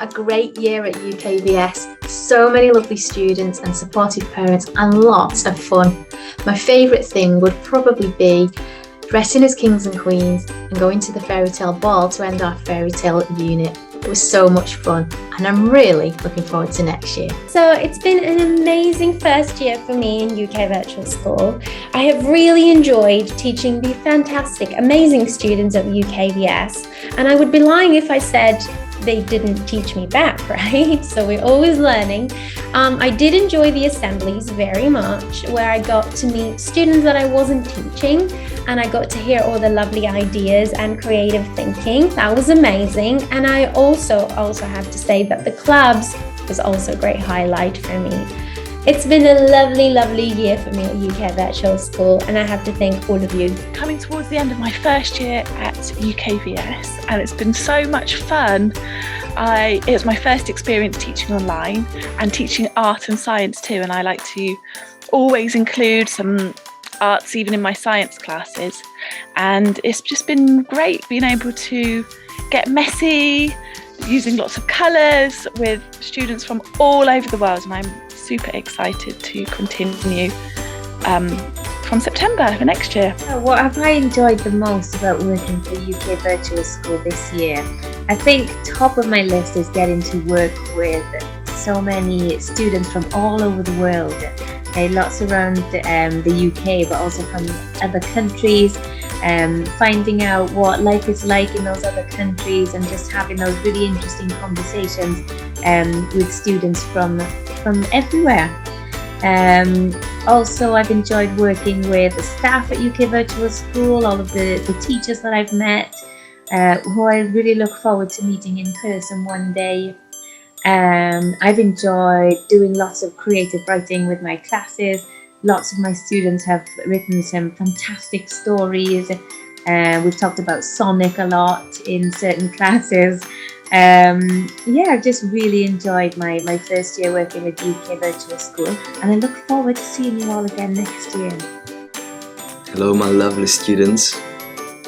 What a great year at UKVS. So many lovely students and supportive parents and lots of fun. My favourite thing would probably be dressing as kings and queens and going to the fairy tale ball to end our fairy tale unit. It was so much fun and I'm really looking forward to next year. So it's been an amazing first year for me in UK Virtual School. I have really enjoyed teaching the fantastic, amazing students of UKVS, and I would be lying if I said they didn't teach me back, right? So we're always learning. I did enjoy the assemblies very much, where I got to meet students that I wasn't teaching, and I got to hear all the lovely ideas and creative thinking. That was amazing. And I also have to say that the clubs was also a great highlight for me. It's been a lovely year for me at UK Virtual School, and I have to thank all of you. Coming towards the end of my first year at UKVS, and it's been so much fun. It was my first experience teaching online and teaching art and science too, and I like to always include some arts even in my science classes, and it's just been great being able to get messy using lots of colours with students from all over the world, and I'm super excited to continue from September for next year. What have I enjoyed the most about working for UK Virtual School this year? I think top of my list is getting to work with so many students from all over the world. Lots around the UK, but also from other countries, finding out what life is like in those other countries and just having those really interesting conversations with students from everywhere. Also, I've enjoyed working with the staff at UK Virtual School, all of the teachers that I've met, who I really look forward to meeting in person one day. I've enjoyed doing lots of creative writing with my classes. Lots of my students have written some fantastic stories. We've talked about Sonic a lot in certain classes. I've just really enjoyed my first year working with UK Virtual School, and I look forward to seeing you all again next year. Hello my lovely students.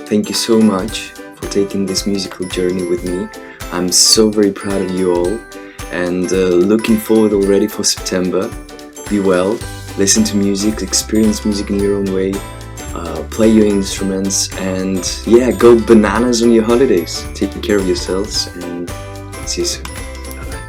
Thank you so much for taking this musical journey with me. I'm so very proud of you all, and looking forward already for September. Be well, listen to music, experience music in your own way, play your instruments, and go bananas on your holidays. Take care of yourselves and see you soon. Bye-bye.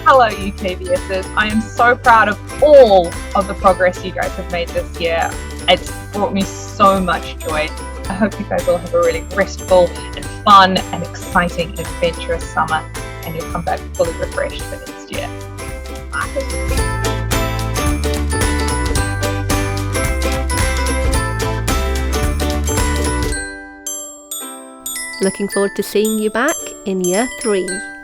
Hello UKVSers, I am so proud of all of the progress you guys have made this year. It's brought me so much joy. I hope you guys all have a really restful and fun and exciting and adventurous summer, and you'll come back fully refreshed for next year. Bye. Looking forward to seeing you back in year 3.